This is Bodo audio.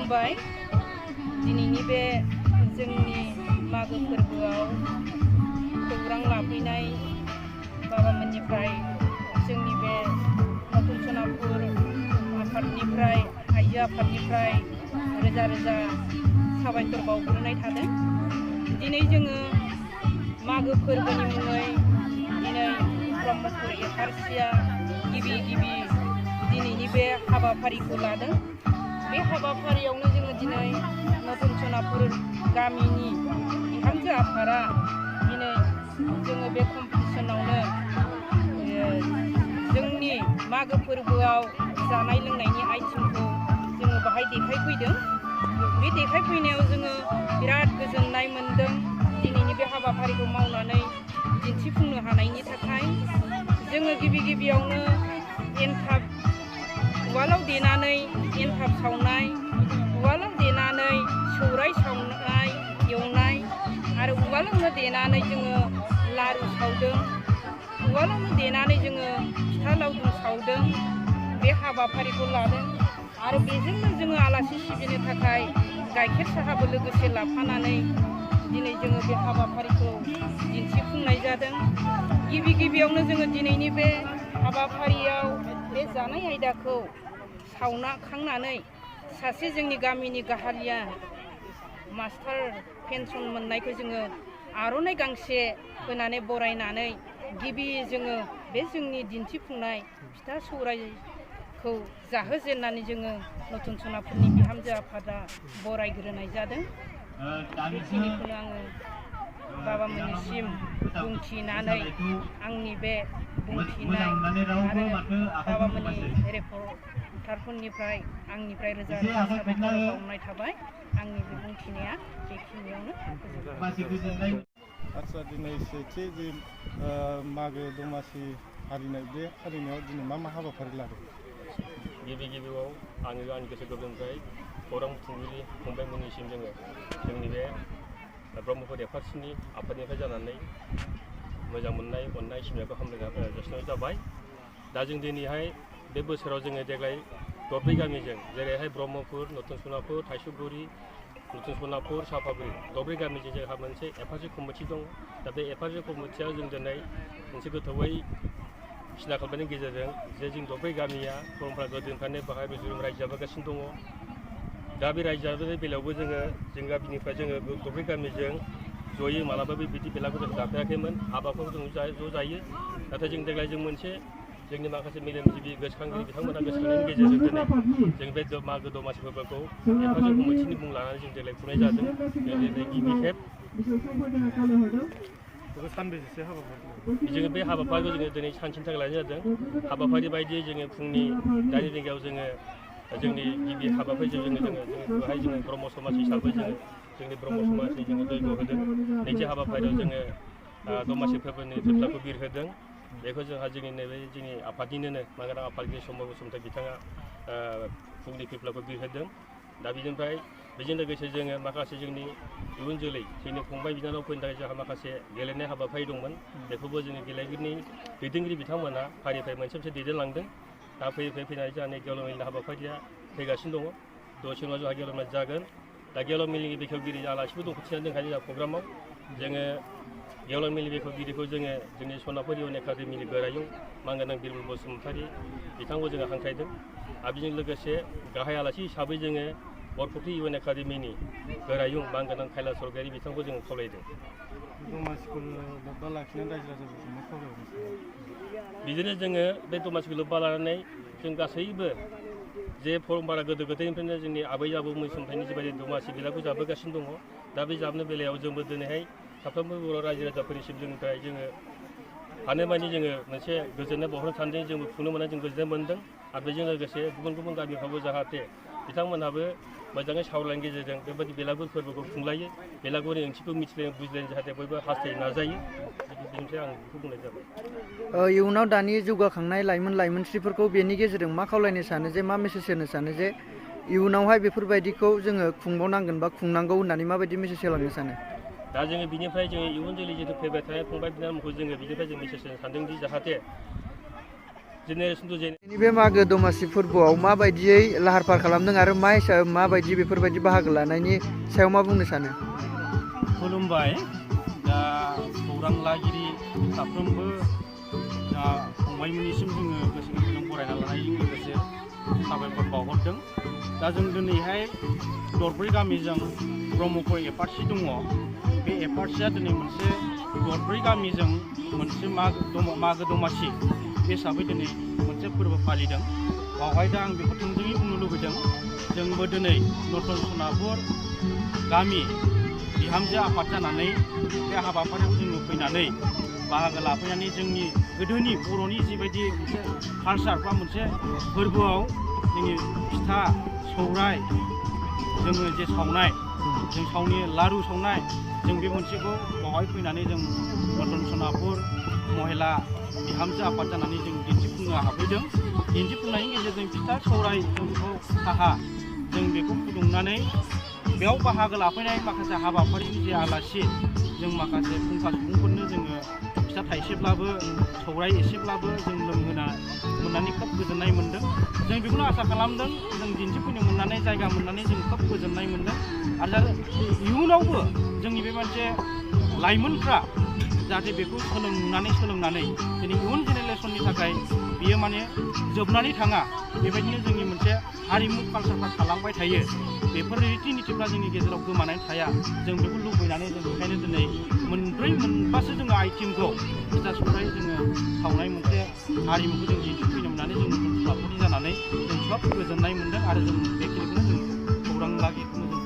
खुलुमबाय दिनैनि बे जोंनि मागो फोरबोआव खौरां लाफैनाय बाबामोननिफ्राय जोंनि बे नतुन सनापुर आफादनिफ्राय आइजो आफादनिफ्राय रोजा रोजा साबायखर बावग्रोनाय थादों। दिनै जोङो मागो फोरबोनि मुङै दिनै ब्रह्मपुर एफआरसिआ गिबि दिनैनि बे हाबाफारिखौ लादों। बे हाबाफारियावनो जोङो दिनै नतुन सनापुर गामिनि बिहामजो आफादा दिनै जोङो बे कम्पिटिसनावनो जोंनि मागो फोरबोआव जानाय लोंनायनि आइटेमखौ जोङो बाहाय देखायफैदों। बे देखायफैनायाव जोङो बिराद गोजोननाय मोन्दों। दिनैनि बे हाबाफारिखौ मावनानै दिन्थिफुंनो हानायनि थाखाय जोङो गिबियावनो एन्थाब उवालाव देनानै एन्थाब सावनाय, उवालाव देनानै सौराय सावनाय एवनाय आरो उवालावनो देनानै जोङो लारु सावदों, उवालावनो देनानै जोङो फिथा लावदुम सावदों। बे हाबाफारिखौ लादों आरो बेजोंनो जोङो आलासि सिबिनो थाखाय गाइखेर साहाबो लोगोसे लाफानानै दिनै जोङो बे हाबाफारिखौ दिन्थिफुंनाय जादों। गिबियावनो जोङो दिनैनि बे हाबाफारियाव बे जानाय आयदाखौ सावना खांनानै सासे जोंनि गामिनि गाहालिया मास्टार पेन्सन मोननायखौ जोङो आर'नाइ गांसे होनानै बरायनानै जोङो बे जोंनि दिन्थिफुंनाय फिथा सौरायखौ जाहोजेननानै जोङो नतुन सनापुरनि बिहामजो आफादा बरायग्रोनाय जादों। बेखिनिखौनो आङो बाबामोननिसिम बुंथिनानै आंनि बे बुंथिनाय आरो बाबामोननि रिपर्टारफोरनिफ्राय आंनिफ्राय रोजा रोजा साबायखर बावनाय थाबाय। आंनि बे बुंथिनाया बेखिनियावनो फोजोबबाय। आच्चा, दिनै सेथि जि मागो दमासि फालिनाय बे फालिनायाव दिनै मा हाबाफारि लादों? गिबियाव आङो आंनि गोसो गोरबोनिफ्राय खौरां बुथुमगिरि फंबायमोननिसिम जोंनि बे ब्रह्मपुर एफआरसिनि आफादनिफ्राय जानानै मोजां मोननाय अननाय सिबिनायखौ हामलायनाय जासिनाय जाबाय। दा जों दिनैहाय बे बोसोराव जोङो देग्लाय दरब्रै गामिजों जेरैहाय ब्रह्मपुर, नतुन सनापुर, थाइसुगुरि, नतुन सनापुर, सापागुरि दरब्रै गामिजों जोंहा मोनसे एफआरसि कमिटि दं। दा बे एफआरसि कमिटियाव जों दिनै मोनसे गोथौयै सिना खालामनायनि गेजेरजों जे जों दरब्रै गामिया परम्परा गोदोनिफ्रायनो बाहाय रुजुरुम रायजो जाबोगासिनो दङ। दा बे रायजो जाबोनाय बेलायावबो जों गामिनिफ्राय जोङो दरब्रै गामिजों जयै मालाबाबो बिदि बेलागुर जों जाफेराखैमोन। हाबाफोरखौ जों ज' जायो। नाथाय जों देग्लाय जों मोनसे जोंनि माखासे मेलेमजिबि गोसोखांगिरि बिथांमोना गोसोखांनायनि गेजेरजों दिनै जों बे मागो दमासि फोरबोखौ एफआरसि कमिटिनि मुं लानानै जों देग्लाय खुंनाय जादों। जों दिनै गिबि खेब सानबेसेसो हाबाफारि? जोङो बे हाबाफारिखौ जोङो दिनै सानसेनि थाखाय लानाय जादों। हाबाफारि बायदियै जोङो फुंनि 9 रिंगायाव जोङो जोंनि गिबि हाबाफारिजों बेवहाय जोङो ब्रह्म समाज हिसाबै जोंनि ब्रह्म समाजनि जोङो जयग' होदों। नैथि हाबाफारियाव जोङो दमासि फोरबोनि फिरफिलाखौ बिरहोदों। बेखौ जोंहा जोंनि आफादनिनो मांगारां आफादगिरि सम्ब बसुमतारी बिथाङा फुंनि फिरफिलाखौ बिरहोदों। दा बेजों लोगोसे जोङो माखासे जोंनि इयुन जोलै जोंनि फंबाय बिनानावफोरनि थाखाय जोंहा माखासे गेलेनाय हाबाफारि दंमोन। बेखौबो जोंनि गेलेगिरिनि दैदेनगिरि बिथांमोना फारि मोनसे दैदेनलांदों। दा फैनानै जोंहा नै गेवलां मेलनि हाबाफारिया फैगासिनो दङ। दसे उनाव जोंहा गेवलां मेल जागोन। दा गेवलां मेलनि बेखेवगिरि आलासिबो दंखिथिनानै दोनखायो जोंहा प्रग्रामाव। जोङो गेवलां मेलनि बेखेवगिरिखौ जोंनि सनापुर इउएन एकाडेमिनि गोरायुं मांगारां बिरबल बसुमतारी बिथांखौ जोङो हांख्रायदों। आरो बेजों लोगोसे गाहाय आलासि हिसाबै जोङो बरफुख्रि इउएन एकाडेमिनि गोरायुं मांगारां कैलास सरगयारि बिथांखौ जोङो खावलायदों। दमासिखौ लोब्बा लाखिनानै रायजो राजाफोरखौ मा खावलायगासिनो? बिदिनो जोङो बे दमासिखौ लोब्बा लानानै जों गासैबो जे परम्परा गोदो गोदायनिफ्रायनो जोंनि आबै आबौमोननि समनिफ्रायनो जिबायदि दमासि बेलागुर जाबोगासिनो दङ। दा बे जाबनाय बेलायाव जोंबो दिनैहाय साफ्रोमबो बर' रायजो राजाफोरनिसिम जोंनिफ्राय जोङो हानायमानि जोङो मोनसे गोजोननाय बावहरनो सानदों। जोंबो खुंनो मोननानै जों गोजोननाय मोन्दों। आरो बेजों लोगोसे गुबुन गामिफ्रावबो जाहाथे बिथांमोनहाबो मोजाङै सावरायनायनि गेजेरजों बेबायदि बेलागुर फोरबोखौ खुंलायो, बेलागुरनि ओंथिखौ बुजिलायनो जाहाथे बयबो हास्थायनो नाजायो। बेनिफ्राय आं बेखौ बुंनाय जाबाय। इयुनाव दानि जौगाखांनाय लाइमोनस्रिफोरखौ बेनि गेजेरजों मा खावलायनो सानो मा मेसेज होनो सानो जे इयुनावहाय बेफोरबायदिखौ जोङो खुंबावनांगोन बा खुंनांगौ होननानै माबायदि मेसेज होलांनो सानो? दा जोङो बिनिफ्राय इयुन जोलै जिथु फैबाय थानाय फंबाय बिनानावमोनखौ जोङो बिनिफ्राय जों मेसेज होनो सानदोंदि जाहाथे जेनेरेसन टु जेनेरेसन। बे मागो दमासि फोरबोआव माबायदियै लाहार फाहार खालामदों आरो मा हिसाबै माबायदि बेफोरबायदि बाहागो लानायनि सायाव मा बुंनो सानो? खुलुमबाय। दा खौरां लागिरि साफ्रोमबो दा फंबायमोननिसिम जोङो गोसो गोरबोजों बरायना लानायजों लोगोसे साबायखर बावहरदों। दा जों दिनैहाय दरब्रै गामिजों ब्रह्मपुर एफआरसि दङ। बे एफआरसिया दिनै मोनसे दरब्रै गामिजों मोनसे मागो दमासि बे हिसाबै दिनै मोनसे फोरबो फालिदों। बावहाय दा आं बेखौ थोंजोङै बुंनो लुबैदों, जोंबो दिनै नतन सनापुर गामि बिहामजो आफाद जानानै बे हाबाफारियाव जोङो फैनानै बाहागो लाफैनानै जोंनि गोदोनि बर'नि जिबायदि मोनसे कालसार बा मोनसे फोरबोआव जोंनि फिथा सौराय जोङो जे सावनाय, जों सावनि लारु सावनाय, जों बे मोनसेखौ बावहाय फैनानै जों नतन सनापुर महिला बिहामजो आफाद जानानै जों दिन्थिफुंनो हाफैदों। दिन्थिफुंनायनि गेजेरजों फिथा सौराय जोंखौ साहा जों बेखौ फुदुंनानै बेयाव बाहागो लाफैनाय माखासे हाबाफारिनि जे आलासि, जों माखासे फुंखा सुबुंफोरनो जोङो फिथा थाइसेब्लाबो सौराय एसेब्लाबो जों मोननानै खोब गोजोननाय मोन्दों। जों बेखौनो आसा खालामदों, जों दिन्थिफुंनो मोननानै जायगा मोननानै जों खोब गोजोननाय मोन्दों। आरो इयुनावबो जोंनि बे मोनसे लाइमोनफ्रा जाहाथे बेखौ सोलोंनानै दिनै इयुन जेनेरेसननि थाखाय बियो माने जोबनानै थाङा, बेबायदिनो जोंनि मोनसे हारिमु कालसारफ्रा थालांबाय थायो। बेफोर रिति नितिफ्रा जोंनि गेजेराव गोमानानै थाया, जों बेखौ लुबैनानै जों बेखायनो दिनै मोनबासो जोङो आइटेमखौ फिथा सौराय जोङो सावनाय मोनसे हारिमुखौ जों दिन्थिफैनो मोननानै जों नतन सनापुरनि जानानै जों खोब गोजोननाय मोन्दों। आरो जों बेखिनिखौनो जों खौरां लागिरिखौनो